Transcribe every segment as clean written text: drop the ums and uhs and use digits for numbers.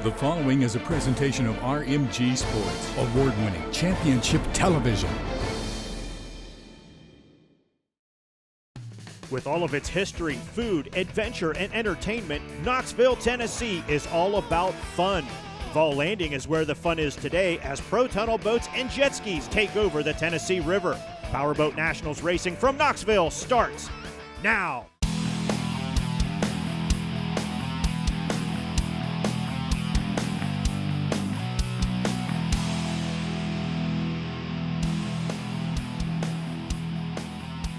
The following is a presentation of RMG Sports, award-winning championship television. With all of its history, food, adventure, and entertainment, Knoxville, Tennessee is all about fun. Fall Landing is where the fun is today as ProTunnel boats and jet skis take over the Tennessee River. Powerboat Nationals racing from Knoxville starts now.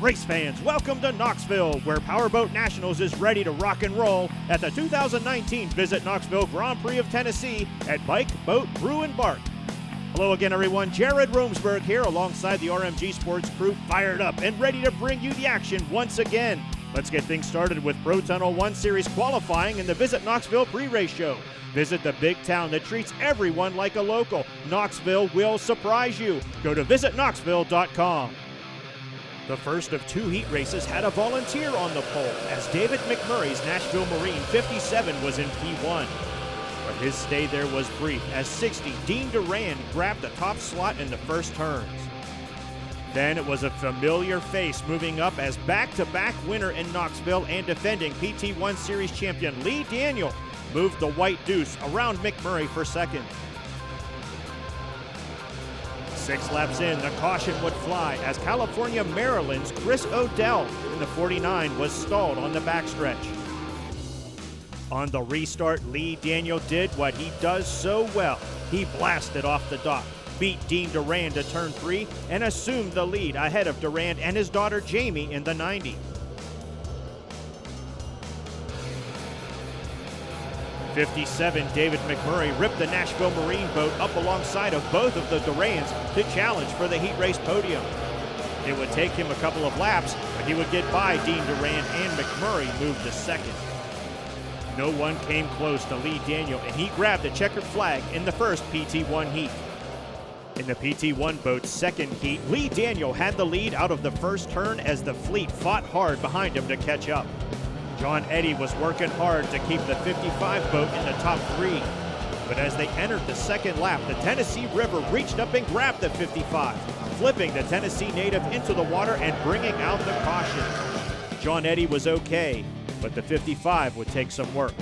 Race fans, welcome to Knoxville, where Powerboat Nationals is ready to rock and roll at the 2019 Visit Knoxville Grand Prix of Tennessee at Bike, Boat, Brew, and Bark. Hello again, everyone. Jared Roomsberg here alongside the RMG Sports crew, fired up and ready to bring you the action once again. Let's get things started with ProTunnel 1 Series qualifying in the Visit Knoxville pre-race show. Visit the big town that treats everyone like a local. Knoxville will surprise you. Go to visitknoxville.com. The first of two heat races had a volunteer on the pole as David McMurray's Nashville Marine 57 was in P1. But his stay there was brief as 60 Dean Duran grabbed the top slot in the first turns. Then it was a familiar face moving up as back-to-back winner in Knoxville and defending PT1 Series champion Lee Daniel moved the white deuce around McMurray for second. 6 laps in, the caution would fly as California, Maryland's Chris Odell in the 49 was stalled on the backstretch. On the restart, Lee Daniel did what he does so well. He blasted off the dock, beat Dean Duran to turn 3, and assumed the lead ahead of Duran and his daughter Jamie in the 90. 57, David McMurray ripped the Nashville Marine boat up alongside of both of the Durans to challenge for the heat race podium. It would take him a couple of laps, but he would get by Dean Duran and McMurray moved to second. No one came close to Lee Daniel, and he grabbed the checkered flag in the first PT1 heat. In the PT1 boat's second heat, Lee Daniel had the lead out of the first turn as the fleet fought hard behind him to catch up. John Eddy was working hard to keep the 55 boat in the top 3. But as they entered the second lap, the Tennessee River reached up and grabbed the 55, flipping the Tennessee native into the water and bringing out the caution. John Eddy was okay, but the 55 would take some work.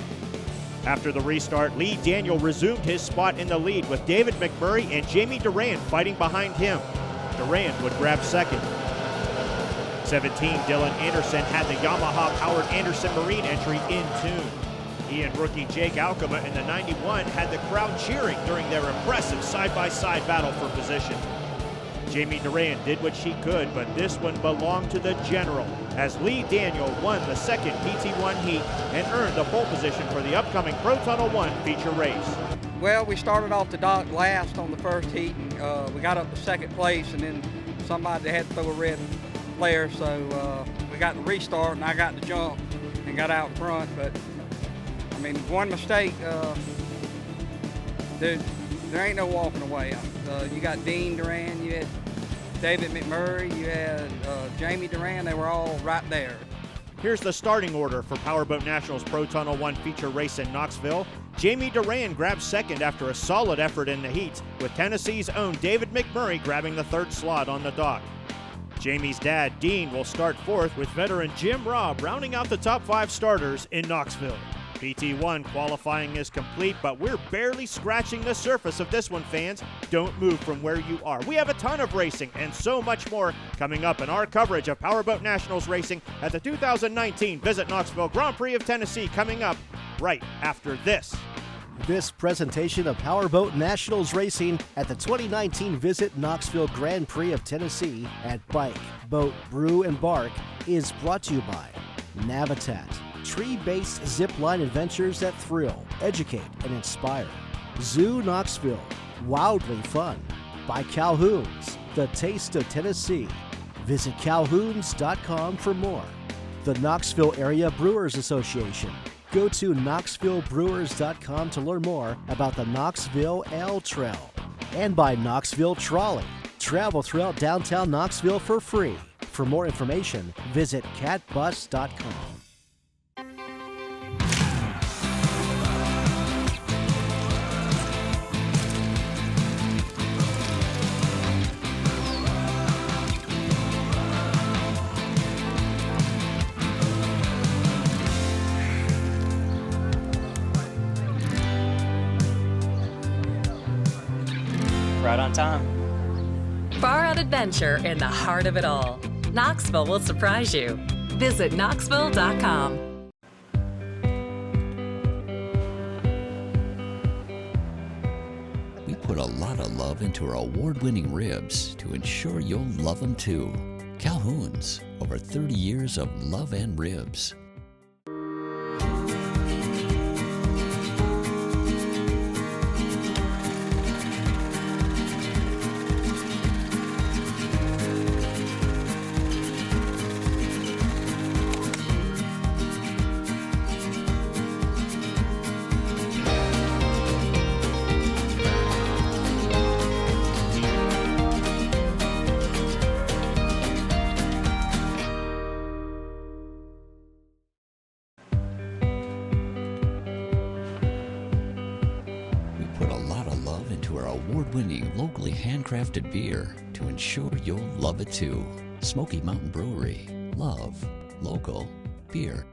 After the restart, Lee Daniel resumed his spot in the lead with David McMurray and Jamie Duran fighting behind him. Duran would grab second. 17, Dylan Anderson had the Yamaha-powered Anderson Marine entry in tune. He and rookie Jake Alcama in the 91 had the crowd cheering during their impressive side-by-side battle for position. Jamie Duran did what she could, but this one belonged to the General, as Lee Daniel won the second PT1 heat and earned the pole position for the upcoming ProTunnel 1 feature race. Well, we started off the dock last on the first heat, and we got up to second place, and then somebody had to throw a red flare, so we got the restart, and I got the jump and got out front. But I mean, one mistake, there ain't no walking away. You got Dean Duran, you had David McMurray, you had Jamie Duran. They were all right there. Here's the starting order for Powerboat Nationals ProTunnel 1 feature race in Knoxville. Jamie Duran grabs second after a solid effort in the heats, with Tennessee's own David McMurray grabbing the third slot on the dock. Jamie's dad, Dean, will start fourth, with veteran Jim Robb rounding out the top 5 starters in Knoxville. PT1 qualifying is complete, but we're barely scratching the surface of this one, fans. Don't move from where you are. We have a ton of racing and so much more coming up in our coverage of Powerboat Nationals racing at the 2019 Visit Knoxville Grand Prix of Tennessee coming up right after this. This presentation of Powerboat Nationals racing at the 2019 Visit Knoxville Grand Prix of Tennessee at Bike, Boat, Brew, and Bark is brought to you by Navitat, tree-based zipline adventures that thrill, educate, and inspire. Zoo Knoxville, wildly fun. By Calhoun's, the taste of Tennessee. Visit calhouns.com for more. The Knoxville Area Brewers Association. Go to knoxvillebrewers.com to learn more about the Knoxville Ale Trail. And by Knoxville Trolley. Travel throughout downtown Knoxville for free. For more information, visit catbus.com. right on time. Far out adventure in the heart of it all. Knoxville will surprise you. Visit Knoxville.com. We put a lot of love into our award-winning ribs to ensure you'll love them too. Calhoun's, over 30 years of love and ribs. Award-winning, locally handcrafted beer to ensure you'll love it too. Smoky Mountain Brewery. Love local beer.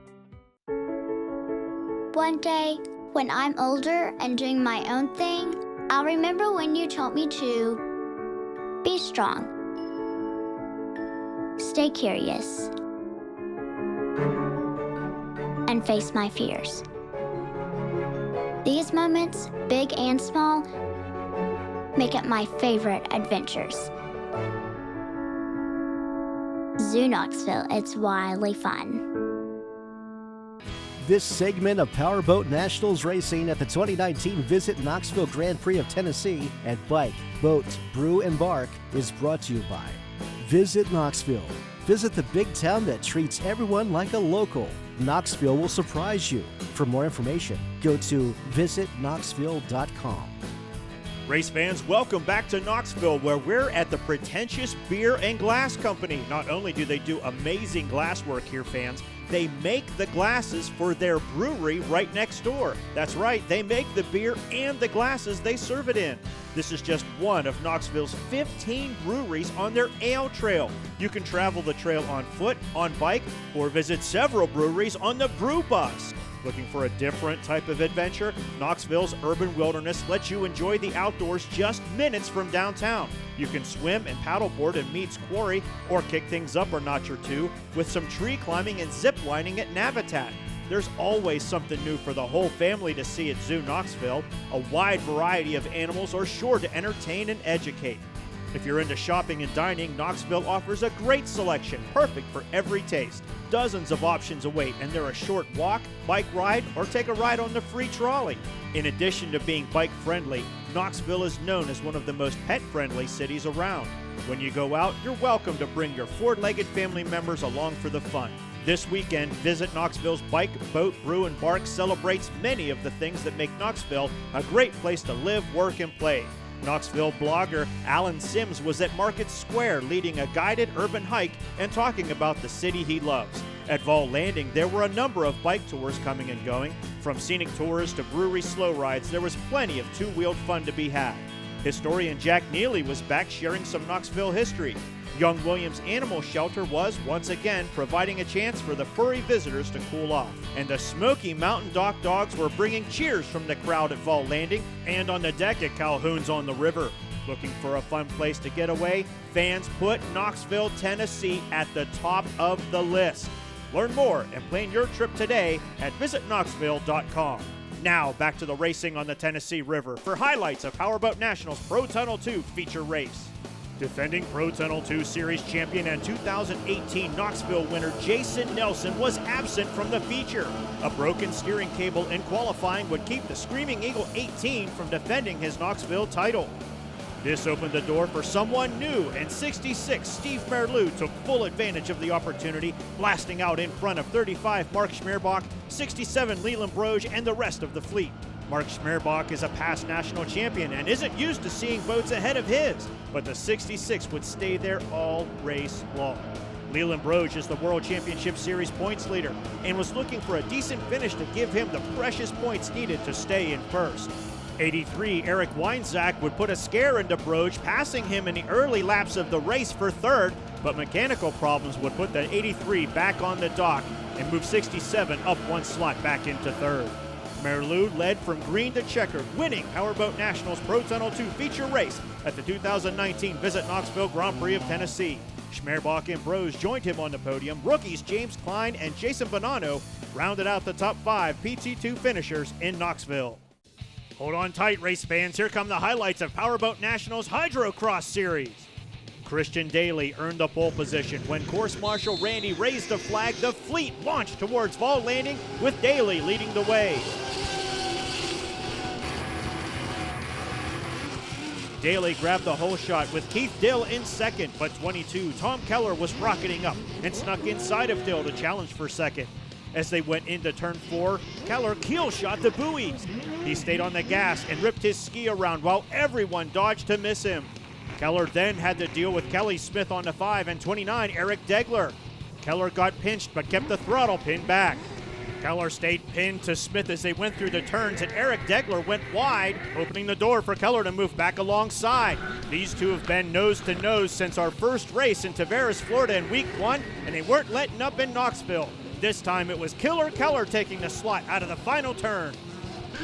One day, when I'm older and doing my own thing, I'll remember when you told me to be strong, stay curious, and face my fears. These moments, big and small, make up my favorite adventures. Zoo Knoxville, it's wildly fun. This segment of Powerboat Nationals racing at the 2019 Visit Knoxville Grand Prix of Tennessee at Bike, Boat, Brew, and Bark is brought to you by Visit Knoxville. Visit the big town that treats everyone like a local. Knoxville will surprise you. For more information, go to visitknoxville.com. Race fans, welcome back to Knoxville, where we're at the Pretentious Beer and Glass Company. Not only do they do amazing glass work here, fans, they make the glasses for their brewery right next door. That's right, they make the beer and the glasses they serve it in. This is just one of Knoxville's 15 breweries on their ale trail. You can travel the trail on foot, on bike, or visit several breweries on the Brew bus. Looking for a different type of adventure? Knoxville's urban wilderness lets you enjoy the outdoors just minutes from downtown. You can swim and paddleboard at Mead's Quarry, or kick things up a notch or two with some tree climbing and zip lining at Navitat. There's always something new for the whole family to see at Zoo Knoxville. A wide variety of animals are sure to entertain and educate. If you're into shopping and dining, Knoxville offers a great selection, perfect for every taste. Dozens of options await, and they're a short walk, bike ride, or take a ride on the free trolley. In addition to being bike-friendly, Knoxville is known as one of the most pet-friendly cities around. When you go out, you're welcome to bring your four-legged family members along for the fun. This weekend, Visit Knoxville's Bike, Boat, Brew, and Bark celebrates many of the things that make Knoxville a great place to live, work, and play. Knoxville blogger Alan Sims was at Market Square leading a guided urban hike and talking about the city he loves. At Vol Landing, there were a number of bike tours coming and going. From scenic tours to brewery slow rides, there was plenty of two-wheeled fun to be had. Historian Jack Neely was back sharing some Knoxville history. Young Williams Animal Shelter was, once again, providing a chance for the furry visitors to cool off. And the Smoky Mountain Dock Dogs were bringing cheers from the crowd at Vol Landing and on the deck at Calhoun's on the River. Looking for a fun place to get away? Fans put Knoxville, Tennessee at the top of the list. Learn more and plan your trip today at visitknoxville.com. Now, back to the racing on the Tennessee River for highlights of Powerboat Nationals ProTunnel 2 feature race. Defending ProTunnel 2 Series champion and 2018 Knoxville winner Jason Nelson was absent from the feature. A broken steering cable in qualifying would keep the Screaming Eagle 18 from defending his Knoxville title. This opened the door for someone new, and 66 Steve Merleau took full advantage of the opportunity, blasting out in front of 35 Mark Schmerbach, 67 Leland Broge, and the rest of the fleet. Mark Schmerbach is a past national champion and isn't used to seeing boats ahead of his, but the 66 would stay there all race long. Leland Broge is the World Championship Series points leader and was looking for a decent finish to give him the precious points needed to stay in first. 83 Eric Weinzak would put a scare into Broge, passing him in the early laps of the race for third, but mechanical problems would put the 83 back on the dock and move 67 up one slot back into third. Merleau led from green to checkered, winning Powerboat Nationals ProTunnel 2 feature race at the 2019 Visit Knoxville Grand Prix of Tennessee. Schmerbach and Bros joined him on the podium. Rookies James Klein and Jason Bonanno rounded out the top 5 PT2 finishers in Knoxville. Hold on tight, race fans. Here come the highlights of Powerboat Nationals Hydrocross Series. Christian Daly earned the pole position. When course marshal Randy raised the flag, the fleet launched towards Fall Landing with Daly leading the way. Daly grabbed the hole shot with Keith Dill in second, but 22 Tom Keller was rocketing up and snuck inside of Dill to challenge for second. As they went into turn 4, Keller keel shot the buoys. He stayed on the gas and ripped his ski around while everyone dodged to miss him. Keller then had to deal with Kelly Smith on the 5 and 29 Eric Degler. Keller got pinched but kept the throttle pinned back. Keller stayed pinned to Smith as they went through the turns, and Eric Degler went wide, opening the door for Keller to move back alongside. These two have been nose to nose since our first race in Tavares, Florida in week 1, and they weren't letting up in Knoxville. This time it was Killer Keller taking the slot out of the final turn.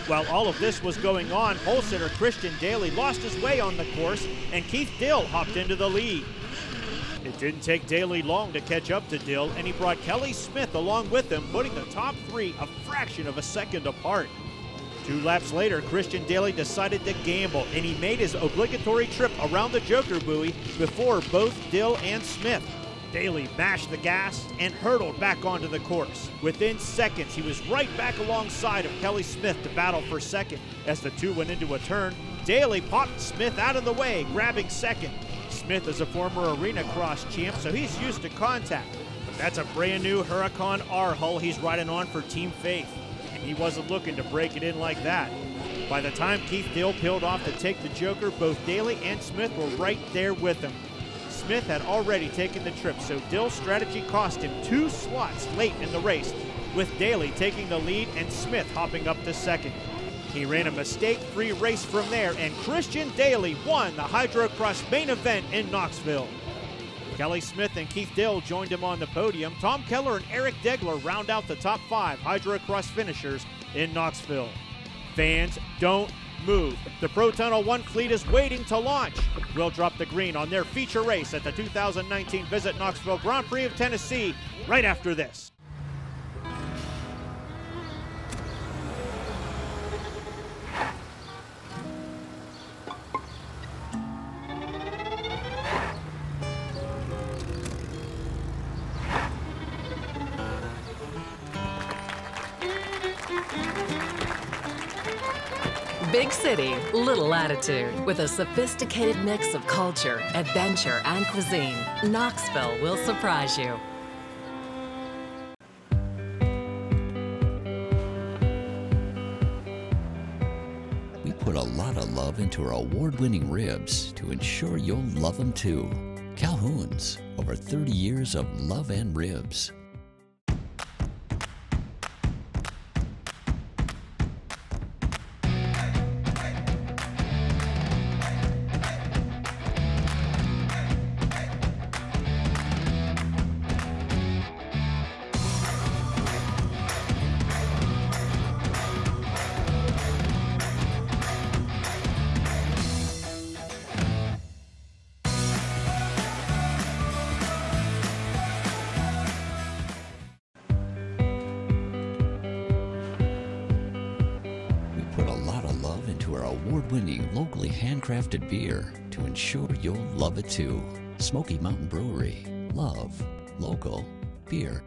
While all of this was going on, pole sitter Christian Daly lost his way on the course, and Keith Dill hopped into the lead. It didn't take Daly long to catch up to Dill, and he brought Kelly Smith along with him, putting the top 3 a fraction of a second apart. 2 laps later, Christian Daly decided to gamble, and he made his obligatory trip around the Joker buoy before both Dill and Smith. Daly mashed the gas and hurtled back onto the course. Within seconds, he was right back alongside of Kelly Smith to battle for second. As the two went into a turn, Daly popped Smith out of the way, grabbing second. Smith is a former Arena Cross champ, so he's used to contact. But that's a brand new Huracan R hull he's riding on for Team Faith, and he wasn't looking to break it in like that. By the time Keith Dill peeled off to take the Joker, both Daly and Smith were right there with him. Smith had already taken the trip, so Dill's strategy cost him 2 slots late in the race, with Daly taking the lead and Smith hopping up to second. He ran a mistake-free race from there, and Christian Daly won the Hydrocross main event in Knoxville. Kelly Smith and Keith Dill joined him on the podium. Tom Keller and Eric Degler round out the top 5 Hydrocross finishers in Knoxville. Fans, don't move. The ProTunnel 1 fleet is waiting to launch. We'll drop the green on their feature race at the 2019 Visit Knoxville Grand Prix of Tennessee right after this. Big city, little attitude. With a sophisticated mix of culture, adventure, and cuisine, Knoxville will surprise you. We put a lot of love into our award-winning ribs to ensure you'll love them too. Calhoun's, over 30 years of love and ribs. Put a lot of love into our award-winning, locally handcrafted beer to ensure you'll love it too. Smoky Mountain Brewery. Love. Local. Beer.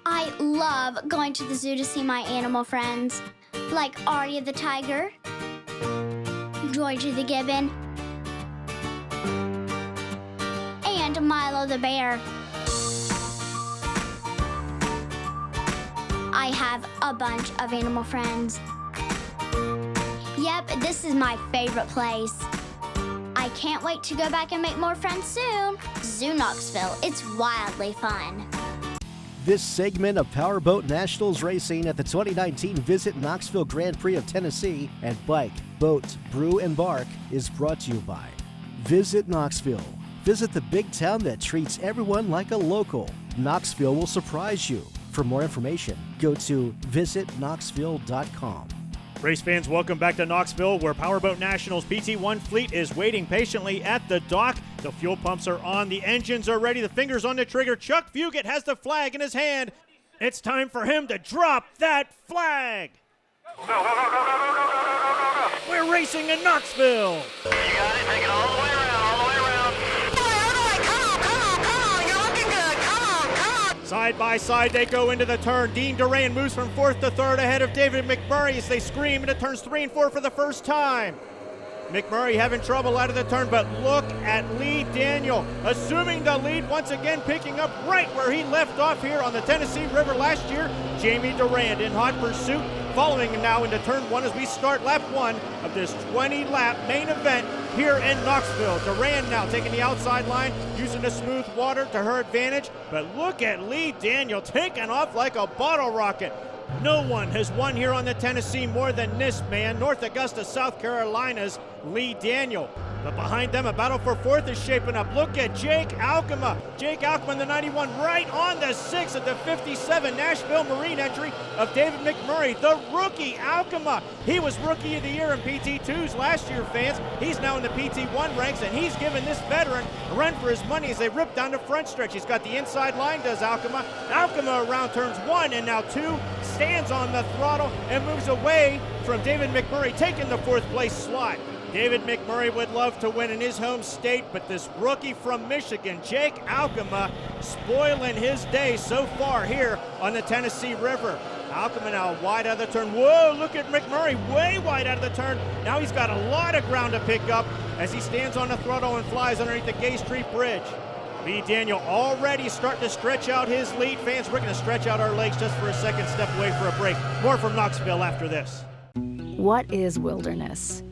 I love going to the zoo to see my animal friends, like Arya the tiger, Georgia the gibbon, and Milo the bear. I have a bunch of animal friends. Yep, this is my favorite place. I can't wait to go back and make more friends soon. Zoo Knoxville, it's wildly fun. This segment of Powerboat Nationals racing at the 2019 Visit Knoxville Grand Prix of Tennessee and Bike, Boat, Brew, and Bark is brought to you by Visit Knoxville. Visit the big town that treats everyone like a local. Knoxville will surprise you. For more information, go to visitknoxville.com. Race fans, welcome back to Knoxville, where Powerboat Nationals PT1 fleet is waiting patiently at the dock. The fuel pumps are on, the engines are ready, the fingers on the trigger. Chuck Fugit has the flag in his hand. It's time for him to drop that flag. Go, go, go, go, go, go, go, go, go, go. We're racing in Knoxville. You got it. Take it all the way around, all the way around. Come on. You're looking good. Come on. Side by side, they go into the turn. Dean Duran moves from 4th to 3rd ahead of David McMurray as they scream into turns 3 and 4 for the first time. McMurray having trouble out of the turn, but look at Lee Daniel assuming the lead once again, picking up right where he left off here on the Tennessee River last year. Jamie Durand in hot pursuit, following him now into turn 1 as we start lap 1 of this 20-lap main event here in Knoxville. Durand now taking the outside line, using the smooth water to her advantage, but look at Lee Daniel taking off like a bottle rocket. No one has won here on the Tennessee more than this man, North Augusta, South Carolina's Lee Daniel. But behind them, a battle for 4th is shaping up. Look at Jake Alkema. Jake Alkema, the 91, right on the 6 of the 57 Nashville Marine entry of David McMurray, the rookie Alkema. He was Rookie of the Year in PT2s last year, fans. He's now in the PT1 ranks, and he's given this veteran a run for his money as they rip down the front stretch. He's got the inside line, does Alkema. Alkema around turns 1 and now 2, stands on the throttle and moves away from David McMurray, taking the 4th place slot. David McMurray would love to win in his home state, but this rookie from Michigan, Jake Alkema, spoiling his day so far here on the Tennessee River. Alkema now wide out of the turn. Whoa, look at McMurray, way wide out of the turn. Now he's got a lot of ground to pick up as he stands on the throttle and flies underneath the Gay Street Bridge. Lee Daniel already starting to stretch out his lead. Fans, we're going to stretch out our legs just for a second, step away for a break. More from Knoxville after this. What is wilderness?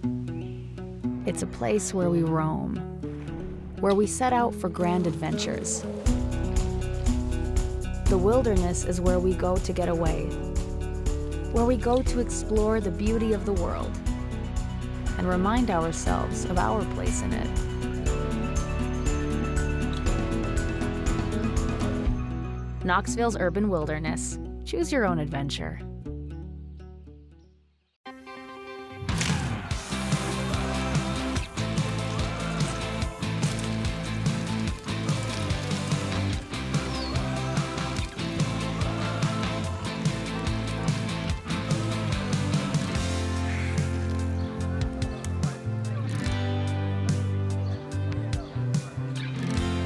It's a place where we roam, where we set out for grand adventures. The wilderness is where we go to get away, where we go to explore the beauty of the world and remind ourselves of our place in it. Knoxville's urban wilderness. Choose your own adventure.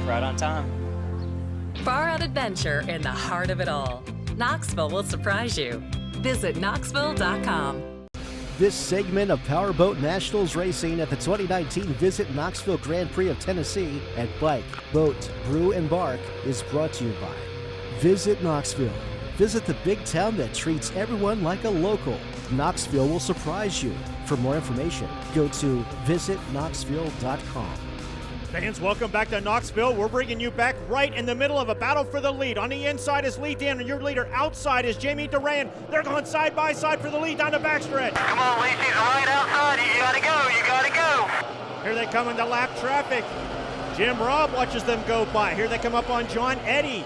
Right on time. Far out adventure in the heart of it all. Knoxville will surprise you. Visit Knoxville.com. This segment of Powerboat Nationals racing at the 2019 Visit Knoxville Grand Prix of Tennessee at Bike, Boat, Brew, and Bark is brought to you by Visit Knoxville. Visit the big town that treats everyone like a local. Knoxville will surprise you. For more information, go to visitknoxville.com. Fans, welcome back to Knoxville. We're bringing you back right in the middle of a battle for the lead. On the inside is Lee Daniel, your leader. Outside is Jamie Durand. They're going side by side for the lead down the backstretch. Come on, Lee. She's right outside. You gotta go. You gotta go. Here they come into lap traffic. Jim Robb watches them go by. Here they come up on John Eddy.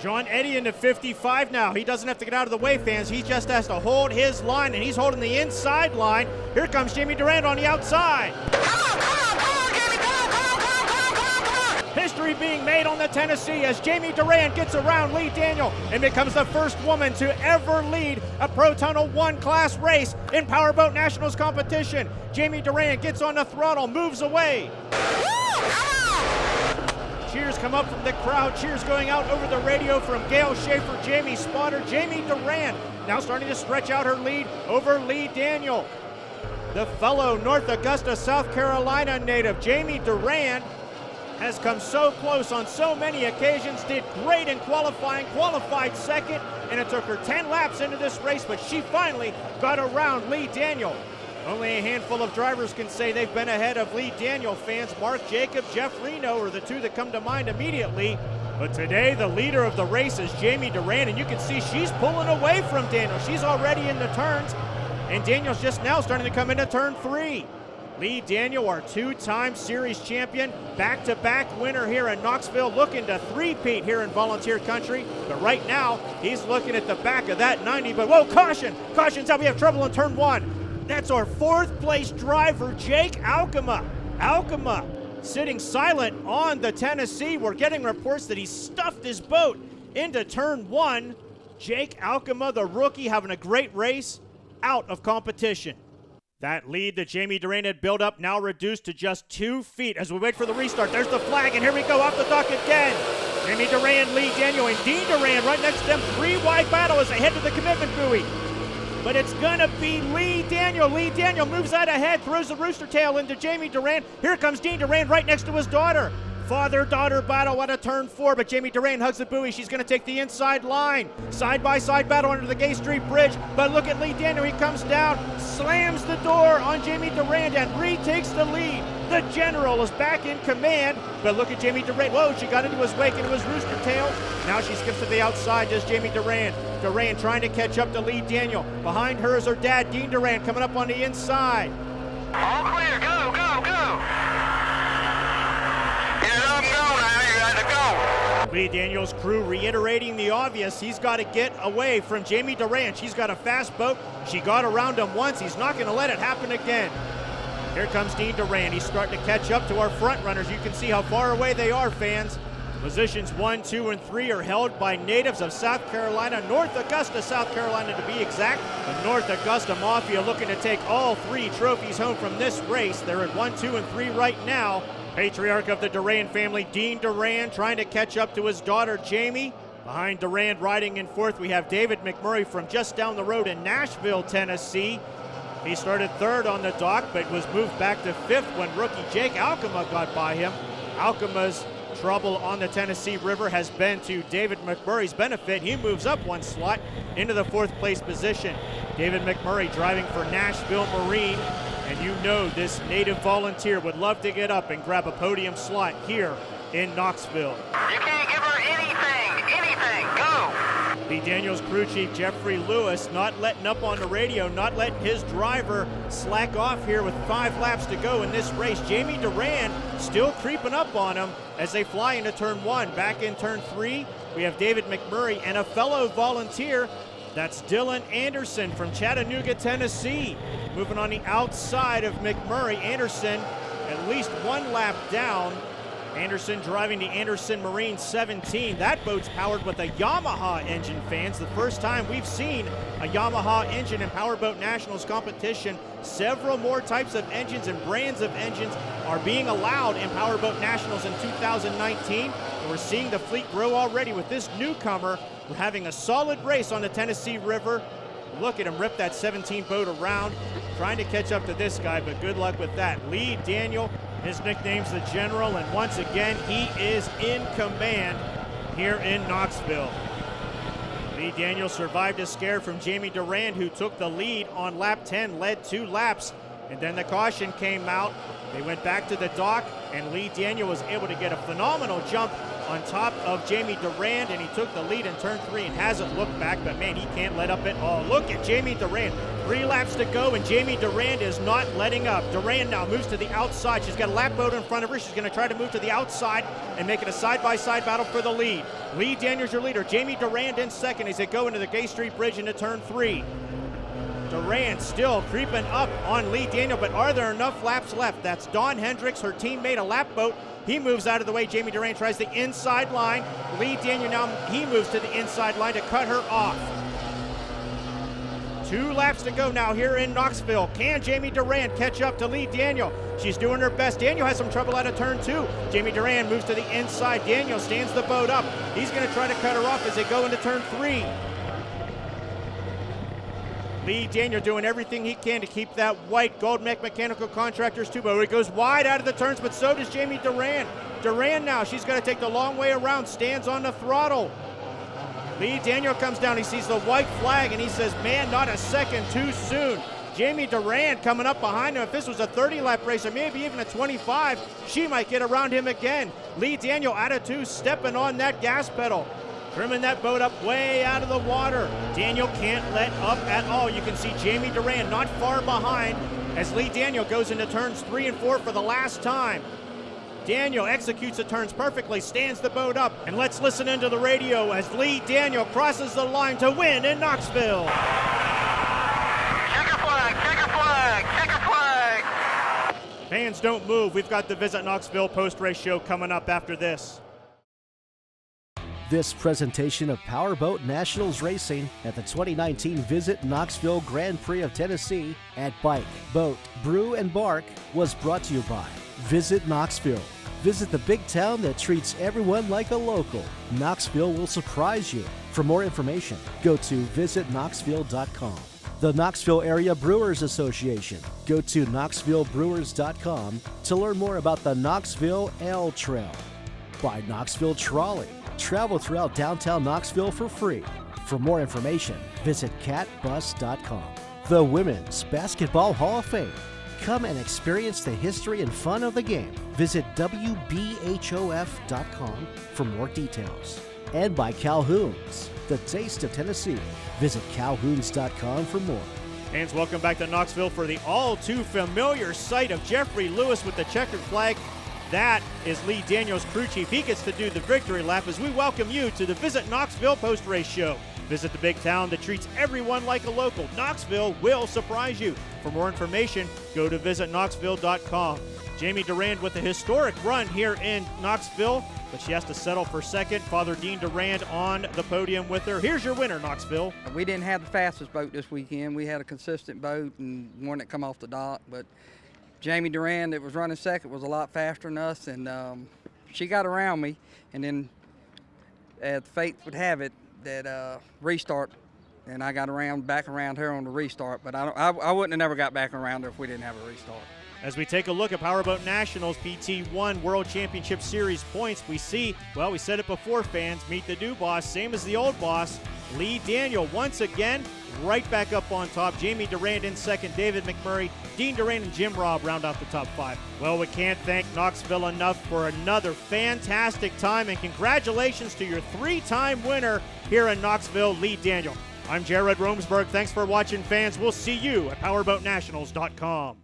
John Eddy into 55 now. He doesn't have to get out of the way, fans. He just has to hold his line, and he's holding the inside line. Here comes Jamie Durand on the outside. History being made on the Tennessee as Jamie Durand gets around Lee Daniel and becomes the first woman to ever lead a ProTunnel 1 class race in Powerboat Nationals competition. Jamie Durand gets on the throttle, moves away. Cheers come up from the crowd. Cheers going out over the radio from Gail Schaefer, Jamie Spotter, Jamie Durand now starting to stretch out her lead over Lee Daniel. The fellow North Augusta, South Carolina native, Jamie Durand, has come so close on so many occasions, did great in qualifying, qualified second, and it took her 10 laps into this race, but she finally got around Lee Daniel. Only a handful of drivers can say they've been ahead of Lee Daniel. Fans, Mark Jacob, Jeff Reno are the two that come to mind immediately. But today, the leader of the race is Jamie Durand, and you can see she's pulling away from Daniel. She's already in the turns, and Daniel's just now starting to come into turn 3. Lee Daniel, our two-time series champion, back-to-back winner here in Knoxville, looking to three-peat here in Volunteer Country. But right now, he's looking at the back of that 90. But whoa, caution! Caution's out. We have trouble in turn one. That's our fourth-place driver, Jake Alkema. Alkema sitting silent on the Tennessee. We're getting reports that he stuffed his boat into turn one. Jake Alkema, the rookie, having a great race, out of competition. That lead that Jamie Durant had built up now reduced to just 2 feet as we wait for the restart. There's the flag, and here we go off the dock again. Jamie Durant, Lee Daniel, and Dean Durant right next to them. 3-wide battle as they head to the commitment buoy. But it's going to be Lee Daniel. Lee Daniel moves out ahead, throws the rooster tail into Jamie Durant. Here comes Dean Durant right next to his daughter. Father-daughter battle at a turn 4, but Jamie Durant hugs the buoy. She's going to take the inside line. Side-by-side battle under the Gay Street Bridge. But look at Lee Daniel. He comes down, slams the door on Jamie Durant, and retakes the lead. The General is back in command, but look at Jamie Durant. Whoa, she got into his wake, into his rooster tail. Now she skips to the outside, does Jamie Durant. Durant trying to catch up to Lee Daniel. Behind her is her dad, Dean Durant, coming up on the inside. All clear, go, go, go. Get it up and go now, you got to go. Lee Daniel's crew reiterating the obvious. He's got to get away from Jamie Durant. She's got a fast boat. She got around him once. He's not going to let it happen again. Here comes Dean Durant. He's starting to catch up to our front runners. You can see how far away they are, fans. Positions 1, 2, and 3 are held by natives of South Carolina, North Augusta, South Carolina to be exact. The North Augusta Mafia looking to take all 3 trophies home from this race. They're at 1, 2, and 3 right now. Patriarch of the Durant family, Dean Durant, trying to catch up to his daughter, Jamie. Behind Durant, riding in fourth, we have David McMurray from just down the road in Nashville, Tennessee. He started third on the dock, but was moved back to fifth when rookie Jake Alkema got by him. Alkema's trouble on the Tennessee River has been to David McMurray's benefit. He moves up 1 slot into the 4th place position. David McMurray driving for Nashville Marine. And you know this native volunteer would love to get up and grab a podium slot here in Knoxville. You can't give her anything, go. Lee Daniels crew chief Jeffrey Lewis not letting up on the radio, not letting his driver slack off here with 5 laps to go in this race. Jamie Durant still creeping up on him as they fly into turn 1. Back in turn 3, we have David McMurray and a fellow volunteer. That's Dylan Anderson from Chattanooga, Tennessee. Moving on the outside of McMurray. Anderson at least 1 lap down. Anderson driving the Anderson Marine 17. That boat's powered with a Yamaha engine, fans. The first time we've seen a Yamaha engine in Powerboat Nationals competition. Several more types of engines and brands of engines are being allowed in Powerboat Nationals in 2019. And we're seeing the fleet grow already with this newcomer. We're having a solid race on the Tennessee River. Look at him rip that 17 boat around, trying to catch up to this guy, but good luck with that. Lee Daniel, his nickname's the General, and once again, he is in command here in Knoxville. Lee Daniel survived a scare from Jamie Durant, who took the lead on lap 10, led 2 laps, and then the caution came out. They went back to the dock, and Lee Daniel was able to get a phenomenal jump on top of Jamie Durant, and he took the lead in turn 3 and hasn't looked back, but man, he can't let up at all. Look at Jamie Durant. 3 laps to go, and Jamie Durant is not letting up. Durant now moves to the outside. She's got a lap boat in front of her. She's going to try to move to the outside and make it a side-by-side battle for the lead. Lee Daniel's your leader. Jamie Durant in second as they go into the Gay Street Bridge into turn 3. Durant still creeping up on Lee Daniel, but are there enough laps left? That's Dawn Hendricks, her teammate, a lap boat. He moves out of the way. Jamie Durant tries the inside line. Lee Daniel now, he moves to the inside line to cut her off. 2 laps to go now here in Knoxville. Can Jamie Durant catch up to Lee Daniel? She's doing her best. Daniel has some trouble out of turn 2. Jamie Durant moves to the inside. Daniel stands the boat up. He's going to try to cut her off as they go into turn 3. Lee Daniel doing everything he can to keep that white Goldmec Mechanical Contractors 2 boat. He goes wide out of the turns, but so does Jamie Durant. Durant now, she's going to take the long way around, stands on the throttle. Lee Daniel comes down, he sees the white flag, and he says, man, not a second too soon. Jamie Durant coming up behind him. If this was a 30-lap race or maybe even a 25, she might get around him again. Lee Daniel out of 2, stepping on that gas pedal. trimming that boat up way out of the water. Daniel can't let up at all. You can see Jamie Durand not far behind as Lee Daniel goes into turns 3 and 4 for the last time. Daniel executes the turns perfectly, stands the boat up, and let's listen into the radio as Lee Daniel crosses the line to win in Knoxville. Checker flag, checker flag, checker flag. Fans, don't move. We've got the Visit Knoxville post-race show coming up after this. This presentation of Powerboat Nationals Racing at the 2019 Visit Knoxville Grand Prix of Tennessee at Bike, Boat, Brew, and Bark was brought to you by Visit Knoxville. Visit the big town that treats everyone like a local. Knoxville will surprise you. For more information, go to visitknoxville.com. The Knoxville Area Brewers Association. Go to knoxvillebrewers.com to learn more about the Knoxville Ale Trail. By Knoxville Trolley. Travel throughout downtown Knoxville for free. For more information, visit catbus.com. The Women's Basketball Hall of Fame. Come and experience the history and fun of the game. Visit WBHOF.com for more details. And by Calhoun's, the taste of Tennessee. Visit Calhoun's.com for more. Fans, welcome back to Knoxville for the all too familiar sight of Jeffrey Lewis with the checkered flag. That is Lee Daniels, crew chief. He gets to do the victory lap as we welcome you to the Visit Knoxville post-race show. Visit the big town that treats everyone like a local. Knoxville will surprise you. For more information, go to visitknoxville.com. Jamie Durand with a historic run here in Knoxville, but she has to settle for second. Father Dean Durand on the podium with her. Here's your winner, Knoxville. We didn't have the fastest boat this weekend. We had a consistent boat and one that come off the dock, but Jamie Durand that was running second was a lot faster than us, and she got around me, and then fate would have it that restart, and I got back around her on the restart, but I wouldn't have never got back around her if we didn't have a restart. As we take a look at Powerboat Nationals PT1 World Championship Series points, we see, well, we said it before, fans, meet the new boss, same as the old boss, Lee Daniel, once again, right back up on top. Jamie Durand in second, David McMurray, Dean Durand, and Jim Robb round out the top 5. Well, we can't thank Knoxville enough for another fantastic time, and congratulations to your 3-time winner here in Knoxville, Lee Daniel. I'm Jared Romsberg. Thanks for watching, fans. We'll see you at PowerboatNationals.com.